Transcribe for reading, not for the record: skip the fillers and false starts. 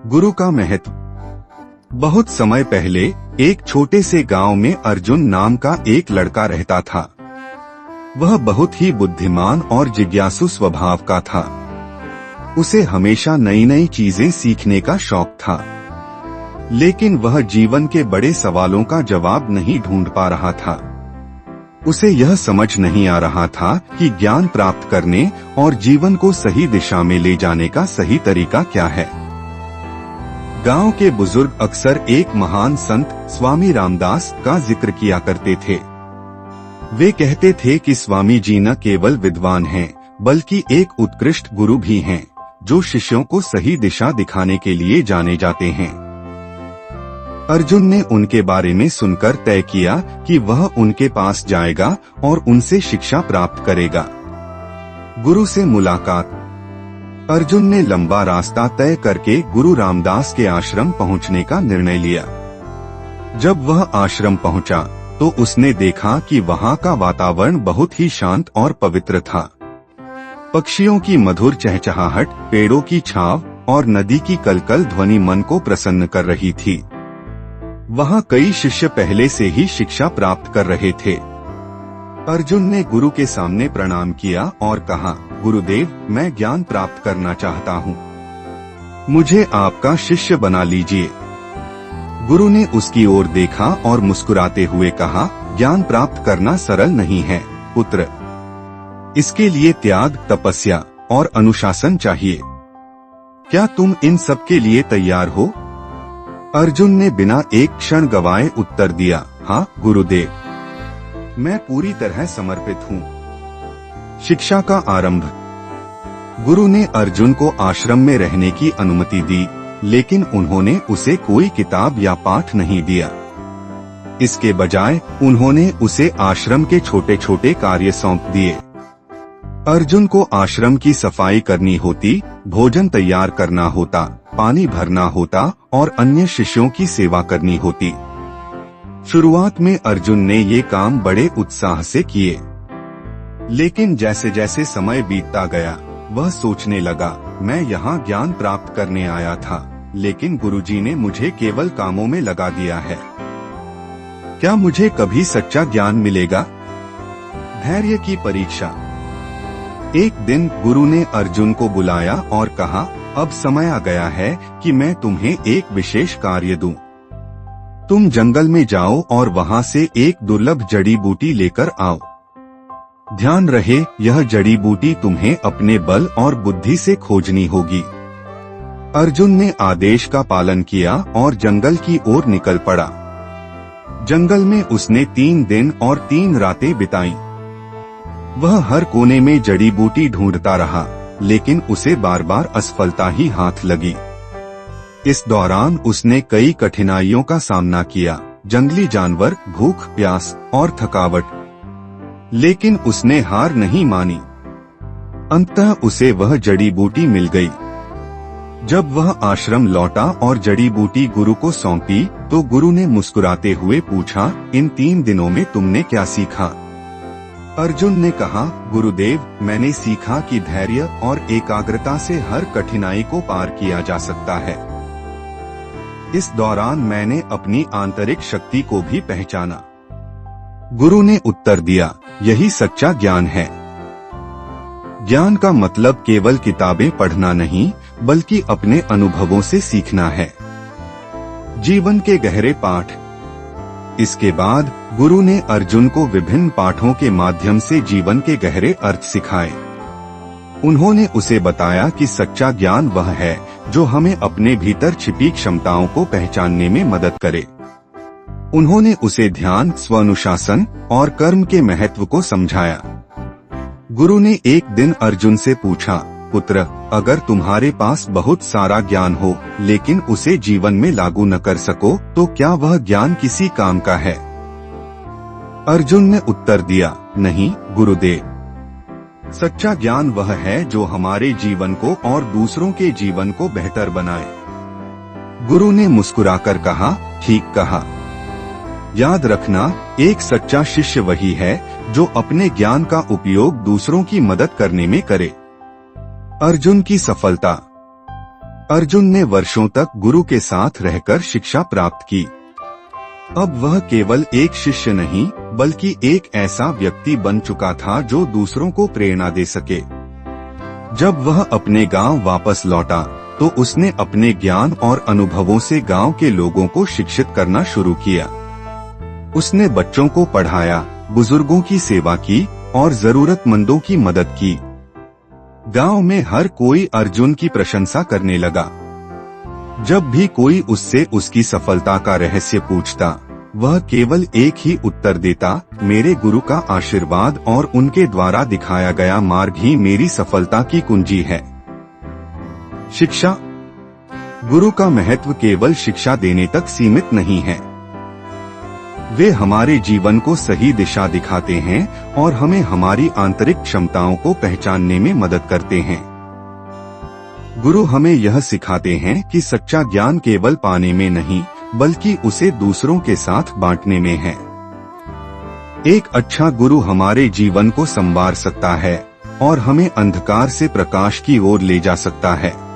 गुरु का महत्व। बहुत समय पहले एक छोटे से गांव में अर्जुन नाम का एक लड़का रहता था। वह बहुत ही बुद्धिमान और जिज्ञासु स्वभाव का था। उसे हमेशा नई नई चीजें सीखने का शौक था, लेकिन वह जीवन के बड़े सवालों का जवाब नहीं ढूंढ पा रहा था। उसे यह समझ नहीं आ रहा था कि ज्ञान प्राप्त करने और जीवन को सही दिशा में ले जाने का सही तरीका क्या है। गांव के बुजुर्ग अक्सर एक महान संत स्वामी रामदास का जिक्र किया करते थे। वे कहते थे कि स्वामी जी न केवल विद्वान हैं, बल्कि एक उत्कृष्ट गुरु भी हैं, जो शिष्यों को सही दिशा दिखाने के लिए जाने जाते हैं। अर्जुन ने उनके बारे में सुनकर तय किया कि वह उनके पास जाएगा और उनसे शिक्षा प्राप्त करेगा। गुरु से मुलाकात। अर्जुन ने लंबा रास्ता तय करके गुरु रामदास के आश्रम पहुंचने का निर्णय लिया। जब वह आश्रम पहुंचा तो उसने देखा कि वहां का वातावरण बहुत ही शांत और पवित्र था। पक्षियों की मधुर चहचहाहट, पेड़ों की छांव और नदी की कलकल ध्वनि मन को प्रसन्न कर रही थी। वहां कई शिष्य पहले से ही शिक्षा प्राप्त कर रहे थे। अर्जुन ने गुरु के सामने प्रणाम किया और कहा, गुरुदेव, मैं ज्ञान प्राप्त करना चाहता हूँ। मुझे आपका शिष्य बना लीजिए। गुरु ने उसकी ओर देखा और मुस्कुराते हुए कहा, ज्ञान प्राप्त करना सरल नहीं है पुत्र। इसके लिए त्याग, तपस्या और अनुशासन चाहिए। क्या तुम इन सब के लिए तैयार हो? अर्जुन ने बिना एक क्षण गवाए उत्तर दिया, हाँ गुरुदेव, मैं पूरी तरह समर्पित हूँ। शिक्षा का आरंभ। गुरु ने अर्जुन को आश्रम में रहने की अनुमति दी, लेकिन उन्होंने उसे कोई किताब या पाठ नहीं दिया। इसके बजाय उन्होंने उसे आश्रम के छोटे छोटे कार्य सौंप दिए। अर्जुन को आश्रम की सफाई करनी होती, भोजन तैयार करना होता, पानी भरना होता और अन्य शिष्यों की सेवा करनी होती। शुरुआत में अर्जुन ने ये काम बड़े उत्साह से किए, लेकिन जैसे जैसे समय बीतता गया वह सोचने लगा, मैं यहाँ ज्ञान प्राप्त करने आया था, लेकिन गुरुजी ने मुझे केवल कामों में लगा दिया है। क्या मुझे कभी सच्चा ज्ञान मिलेगा? धैर्य की परीक्षा। एक दिन गुरु ने अर्जुन को बुलाया और कहा, अब समय आ गया है कि मैं तुम्हें एक विशेष कार्य दूं। तुम जंगल में जाओ और वहां से एक दुर्लभ जड़ी बूटी लेकर आओ। ध्यान रहे, यह जड़ी बूटी तुम्हें अपने बल और बुद्धि से खोजनी होगी। अर्जुन ने आदेश का पालन किया और जंगल की ओर निकल पड़ा। जंगल में उसने 3 दिन और 3 रातें बिताई। वह हर कोने में जड़ी बूटी ढूंढता रहा, लेकिन उसे बार बार असफलता ही हाथ लगी। इस दौरान उसने कई कठिनाइयों का सामना किया, जंगली जानवर, भूख, प्यास और थकावट, लेकिन उसने हार नहीं मानी। अंततः उसे वह जड़ी बूटी मिल गई। जब वह आश्रम लौटा और जड़ी बूटी गुरु को सौंपी तो गुरु ने मुस्कुराते हुए पूछा, इन 3 दिनों में तुमने क्या सीखा? अर्जुन ने कहा, गुरुदेव, मैंने सीखा कि धैर्य और एकाग्रता से हर कठिनाई को पार किया जा सकता है। इस दौरान मैंने अपनी आंतरिक शक्ति को भी पहचाना। गुरु ने उत्तर दिया, यही सच्चा ज्ञान है। ज्ञान का मतलब केवल किताबें पढ़ना नहीं, बल्कि अपने अनुभवों से सीखना है। जीवन के गहरे पाठ। इसके बाद गुरु ने अर्जुन को विभिन्न पाठों के माध्यम से जीवन के गहरे अर्थ सिखाए। उन्होंने उसे बताया कि सच्चा ज्ञान वह है जो हमें अपने भीतर छिपी क्षमताओं को पहचानने में मदद करे। उन्होंने उसे ध्यान, स्वानुशासन और कर्म के महत्व को समझाया। गुरु ने एक दिन अर्जुन से पूछा, पुत्र, अगर तुम्हारे पास बहुत सारा ज्ञान हो लेकिन उसे जीवन में लागू न कर सको तो क्या वह ज्ञान किसी काम का है? अर्जुन ने उत्तर दिया, नहीं गुरुदेव, सच्चा ज्ञान वह है जो हमारे जीवन को और दूसरों के जीवन को बेहतर बनाए। गुरु ने मुस्कुराकर कहा, ठीक कहा। याद रखना, एक सच्चा शिष्य वही है जो अपने ज्ञान का उपयोग दूसरों की मदद करने में करे। अर्जुन की सफलता। अर्जुन ने वर्षों तक गुरु के साथ रहकर शिक्षा प्राप्त की। अब वह केवल एक शिष्य नहीं बल्कि एक ऐसा व्यक्ति बन चुका था जो दूसरों को प्रेरणा दे सके। जब वह अपने गांव वापस लौटा तो उसने अपने ज्ञान और अनुभवों से गांव के लोगों को शिक्षित करना शुरू किया। उसने बच्चों को पढ़ाया, बुजुर्गों की सेवा की और जरूरतमंदों की मदद की। गांव में हर कोई अर्जुन की प्रशंसा करने लगा। जब भी कोई उससे उसकी सफलता का रहस्य पूछता, वह केवल एक ही उत्तर देता, मेरे गुरु का आशीर्वाद और उनके द्वारा दिखाया गया मार्ग ही मेरी सफलता की कुंजी है। शिक्षा। गुरु का महत्व केवल शिक्षा देने तक सीमित नहीं है। वे हमारे जीवन को सही दिशा दिखाते हैं और हमें हमारी आंतरिक क्षमताओं को पहचानने में मदद करते हैं। गुरु हमें यह सिखाते हैं कि सच्चा ज्ञान केवल पाने में नहीं बल्कि उसे दूसरों के साथ बांटने में है। एक अच्छा गुरु हमारे जीवन को संवार सकता है और हमें अंधकार से प्रकाश की ओर ले जा सकता है।